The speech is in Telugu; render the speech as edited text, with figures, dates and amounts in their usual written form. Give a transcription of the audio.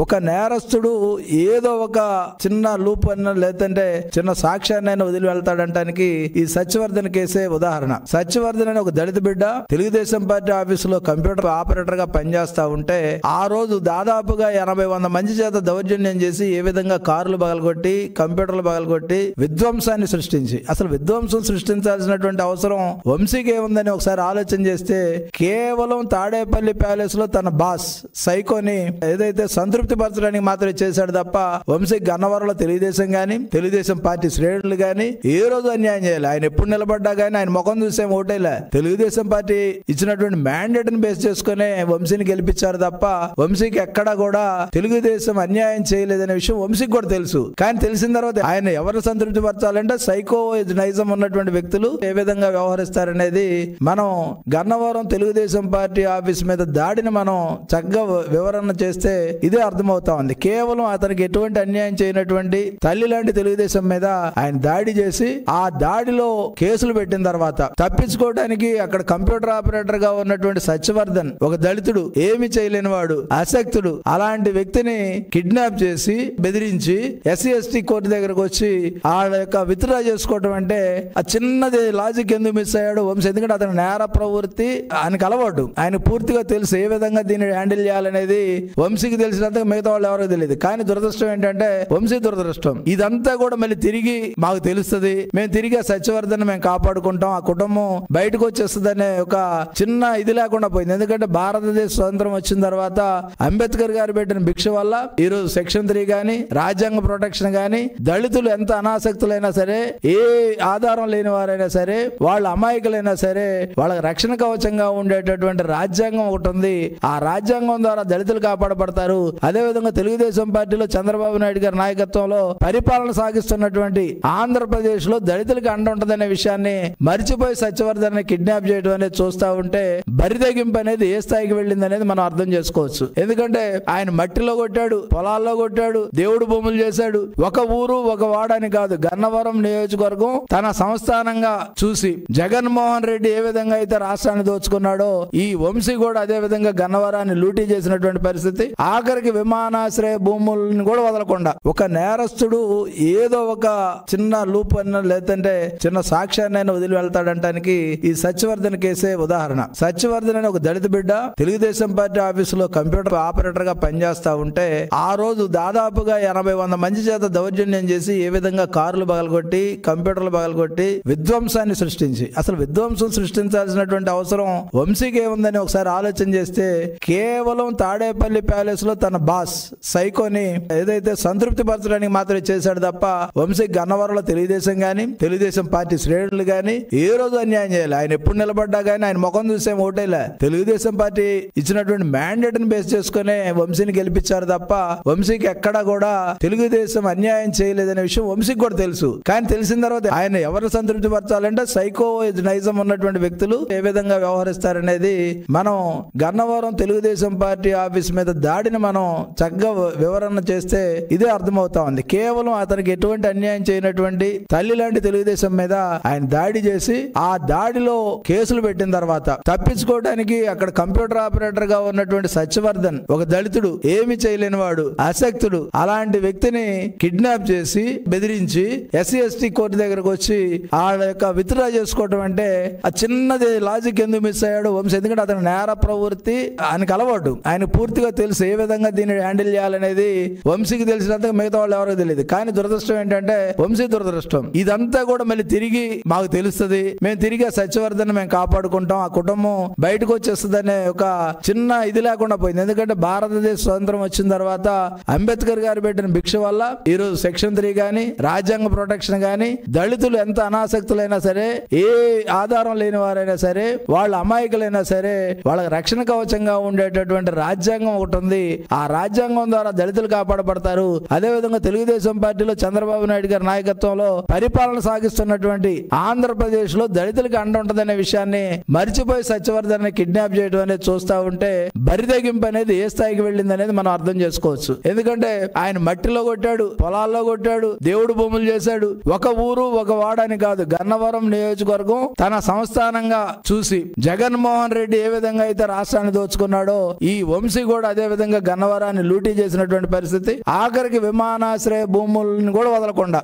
ఒక నేరస్తుడు ఏదో ఒక చిన్న లూప్ అన్న లేదంటే చిన్న సాక్ష్యాన్ని వదిలి వెళ్తాడంటానికి ఈ సత్యవర్ధన్ కేసే ఉదాహరణ. సత్యవర్ధన్ అనే ఒక దళిత బిడ్డ తెలుగుదేశం పార్టీ ఆఫీసులో కంప్యూటర్ ఆపరేటర్ గా పనిచేస్తా ఉంటే ఆ రోజు దాదాపుగా 80-100 మంది చేత దౌర్జన్యం చేసి ఏ విధంగా కార్లు పగలగొట్టి కంప్యూటర్లు పగలగొట్టి విధ్వంసాన్ని సృష్టించి, అసలు విధ్వంసం సృష్టించాల్సినటువంటి అవసరం వంశీకి ఏముందని ఒకసారి ఆలోచన చేస్తే కేవలం తాడేపల్లి ప్యాలెస్ లో తన బాస్ సైకోని ఏదైతే సంతృప్తి పరచడానికి మాత్రమే చేశాడు తప్ప వంశీ గన్నవరంలో తెలుగుదేశం గాని తెలుగుదేశం పార్టీ శ్రేణులు గాని ఏ రోజు అన్యాయం చేయాలి. ఆయన ఎప్పుడు నిలబడ్డా గానీ ఆయన ముఖం చూసే ఓటేలే. తెలుగుదేశం పార్టీ ఇచ్చినటువంటి మ్యాండేట్ ని బేస్ చేసుకునే వంశీని గెలిపించారు తప్ప వంశీకి ఎక్కడా కూడా తెలుగుదేశం అన్యాయం చేయలేదనే విషయం వంశీకి కూడా తెలుసు. కానీ తెలిసిన తర్వాత ఆయన ఎవరు సంతృప్తి పరచాలంటే సైకో నైజం ఉన్నటువంటి వ్యక్తులు ఏ విధంగా వ్యవహరిస్తారనేది మనం గన్నవరం తెలుగుదేశం పార్టీ ఆఫీస్ మీద దాడిని మనం చక్కగా వివరణ చేస్తే ఇదే అర్థమవుతా ఉంది. కేవలం అతనికి ఎటువంటి అన్యాయం చేయనటువంటి తల్లి లాంటి తెలుగుదేశం మీద ఆయన దాడి చేసి ఆ దాడిలో కేసులు పెట్టిన తర్వాత తప్పించుకోవడానికి అక్కడ కంప్యూటర్ ఆపరేటర్ గా ఉన్నటువంటి సత్యవర్ధన్ ఒక దళితుడు, ఏమి చేయలేని వాడు, అశక్తుడు, అలాంటి వ్యక్తిని కిడ్నాప్ చేసి బెదిరించి ఎస్సీ ఎస్టీ కోర్టు దగ్గరకు వచ్చి ఆ యొక్క విత్డ్రా చేసుకోవటం అంటే ఆ చిన్నది లాజిక్ ఎందుకు మిస్ అయ్యాడు వంశీ? ఎందుకంటే అతను నేర ప్రవృత్తి ఆయనకు అలవాటు, ఆయన పూర్తిగా తెలుసు ఏ విధంగా దీన్ని హ్యాండిల్ చేయాలనేది వంశీకి తెలిసినంత మిగతా వాళ్ళు ఎవరికి తెలియదు. కానీ దురదృష్టం ఏంటంటే వంశీ దురదృష్టం ఇదంతా కూడా మళ్ళీ తిరిగి మాకు తెలుస్తుంది, మేము తిరిగి సత్యవర్ధన్ మేము కాపాడుకుంటాం, ఆ కుటుంబం బయటకు వచ్చేస్తుంది అనే ఒక చిన్న ఇది లేకుండా పోయింది. ఎందుకంటే భారతదేశ స్వతంత్రం వచ్చిన తర్వాత అంబేద్కర్ గారు పెట్టిన భిక్ష వల్ల ఈరోజు సెక్షన్ 3 గాని రాజ్యాంగ ప్రొటెక్షన్ గాని దళితులు ఎంత అనాసక్తులైనా సరే, ఏ ఆధారం లేని వారైనా సరే, వాళ్ళ అమాయకులైనా సరే వాళ్ళకి రక్షణ కవచంగా ఉండేటటువంటి రాజ్యాంగం ఒకటి ఉంది. ఆ రాజ్యాంగం ద్వారా దళితులు కాపాడబడతారు. అదేవిధంగా తెలుగుదేశం పార్టీలో చంద్రబాబు నాయుడు గారి నాయకత్వంలో పరిపాలన సాగిస్తున్నటువంటి ఆంధ్రప్రదేశ్ లో దళితులకు అండ ఉంటదనే విషయాన్ని మర్చిపోయి సత్యవర్ధన్ కిడ్నాప్ చేయడం అనేది చూస్తా ఉంటే బరిదగింపు అనేది ఏ స్థాయికి వెళ్ళింది అనేది మనం అర్థం చేసుకోవచ్చు. ఎందుకంటే ఆయన మట్టిలో కొట్టాడు, పొలాల్లో కొట్టాడు, దేవుడు భూములు చేశాడు. ఒక ఊరు ఒక వాడని కాదు, గన్నవరం నియోజకవర్గం తన సంస్థానంగా చూసి జగన్మోహన్ రెడ్డి ఏ విధంగా అయితే రాష్ట్రాన్ని దోచుకున్నాడో ఈ వంశీ కూడా అదే విధంగా గన్నవరాన్ని లూటీ చేసినటువంటి పరిస్థితి. ఆఖరికి విమానాశ్రయ భూములను కూడా వదలకుండా ఒక నేరస్తుడు ఏదో ఒక చిన్న లూప్ అన్న లేదంటే చిన్న సాక్ష్యాన్ని వదిలి వెళ్తాడంటానికి ఈ సత్యవర్ధన్ కేసే ఉదాహరణ. సత్యవర్ధన్ అనే ఒక దళిత బిడ్డ తెలుగుదేశం పార్టీ ఆఫీసులో కంప్యూటర్ ఆపరేటర్ గా పనిచేస్తా ఉంటే ఆ రోజు దాదాపుగా 80-100 మంది చేత దౌర్జన్యం చేసి ఏ విధంగా కార్లు పగలగొట్టి కంప్యూటర్లు పగలగొట్టి విధ్వంసాన్ని సృష్టించి, అసలు విధ్వంసం సృష్టించాల్సినటువంటి అవసరం వంశీకి ఏముందని ఒకసారి ఆలోచన చేస్తే కేవలం తాడేపల్లి ప్యాలెస్ లో తన బాస్ సైకోని ఏదైతే సంతృప్తి పరచడానికి మాత్రమే చేశాడు తప్ప వంశీ గన్నవరంలో తెలుగుదేశం గాని తెలుగుదేశం పార్టీ శ్రేణులు గాని ఏ రోజు అన్యాయం చేయాలి. ఆయన ఎప్పుడు నిలబడ్డా గానీ ఆయన ముఖం చూసే ఓటేలే. తెలుగుదేశం పార్టీ ఇచ్చినటువంటి మ్యాండేట్ ని బేస్ చేసుకునే వంశీని గెలిపించారు తప్ప వంశీకి ఎక్కడా కూడా తెలుగుదేశం అన్యాయం చేయలేదనే విషయం వంశీకి కూడా తెలుసు. కానీ తెలిసిన తర్వాత ఆయన ఎవరు సంతృప్తి పరచాలంటే సైకో నైజం ఉన్నటువంటి వ్యక్తులు ఏ విధంగా వ్యవహరిస్తారనేది మనం గన్నవరం తెలుగుదేశం పార్టీ ఆఫీస్ మీద దాడిని మనం చక్కగా వివరణ చేస్తే ఇదే అర్థమవుతా ఉంది. కేవలం అతనికి ఎటువంటి అన్యాయం చేయనటువంటి తల్లి లాంటి తెలుగుదేశం మీద ఆయన దాడి చేసి ఆ దాడిలో కేసులు పెట్టిన తర్వాత తప్పించుకోవడానికి అక్కడ కంప్యూటర్ ఆపరేటర్ గా ఉన్నటువంటి సత్యవర్ధన్ ఒక దళితుడు, ఏమి చేయలేని వాడు, అశక్తుడు, అలాంటి వ్యక్తిని కిడ్నాప్ చేసి బెదిరించి ఎస్సీ ఎస్టీ కోర్టు దగ్గరకు వచ్చి ఆ యొక్క విత్డ్రా చేసుకోవటం అంటే ఆ చిన్నది లాజిక్ ఎందుకు మిస్ అయ్యాడు వంశీ? ఎందుకంటే అతను నేర ప్రవృత్తి ఆయనకు అలవాటు, ఆయన పూర్తిగా తెలుసు ఏ విధంగా దీన్ని హ్యాండిల్ చేయాలనేది వంశీకి తెలిసినంత మిగతా వాళ్ళు ఎవరికి తెలియదు. కానీ దురదృష్టం ఏంటంటే వంశీ దురదృష్టం ఇదంతా కూడా మళ్ళీ తిరిగి మాకు తెలుస్తుంది, మేము తిరిగి సత్యవర్ధన్ మేము కాపాడుకుంటాం, ఆ కుటుంబం బయటకు వచ్చేస్తుంది అనే ఒక చిన్న ఇది లేకుండా పోయింది. ఎందుకంటే భారతదేశ స్వతంత్రం వచ్చిన తర్వాత అంబేద్కర్ గారు పెట్టిన భిక్ష వల్ల ఈరోజు సెక్షన్ 3 గాని రాజ్యాంగ ప్రొటెక్షన్ గాని దళితులు ఎంత అనాసక్తులైనా సరే, ఏ ఆధారం లేని వారైనా సరే, వాళ్ళ అమాయకులైనా సరే వాళ్ళకి రక్షణ కవచంగా ఉండేటటువంటి రాజ్యాంగం ఒకటి ఉంది. ఆ రాజ్యాంగం ద్వారా దళితులు కాపాడబడతారు. అదేవిధంగా తెలుగుదేశం పార్టీలో చంద్రబాబు నాయుడు గారి నాయకత్వంలో పరిపాలన సాగిస్తున్నటువంటి ఆంధ్రప్రదేశ్ లో దళితులకు అండ ఉంటదనే విషయాన్ని మర్చిపోయి సత్యవర్ధన్ కిడ్నాప్ చేయడం అనేది చూస్తా ఉంటే బరిదగింపు అనేది ఏ స్థాయికి వెళ్ళింది అనేది మనం అర్థం చేసుకోవచ్చు. ఎందుకంటే ఆయన మట్టిలో కొట్టాడు, పొలాల్లో కొట్టాడు, దేవుడు భూములు చేశాడు. ఒక ఊరు ఒక వాడని కాదు, గన్నవరం నియోజకవర్గం తన సంస్థానంగా చూసి జగన్మోహన్ రెడ్డి ఏ విధంగా అయితే రాష్ట్రాన్ని దోచుకున్నాడో ఈ వంశీ కూడా అదే విధంగా గన్నవరాన్ని బంగారాన్ని లూటీ చేసినటువంటి పరిస్థితి, ఆఖరికి విమానాశ్రయ భూములను కూడా వదలకుండా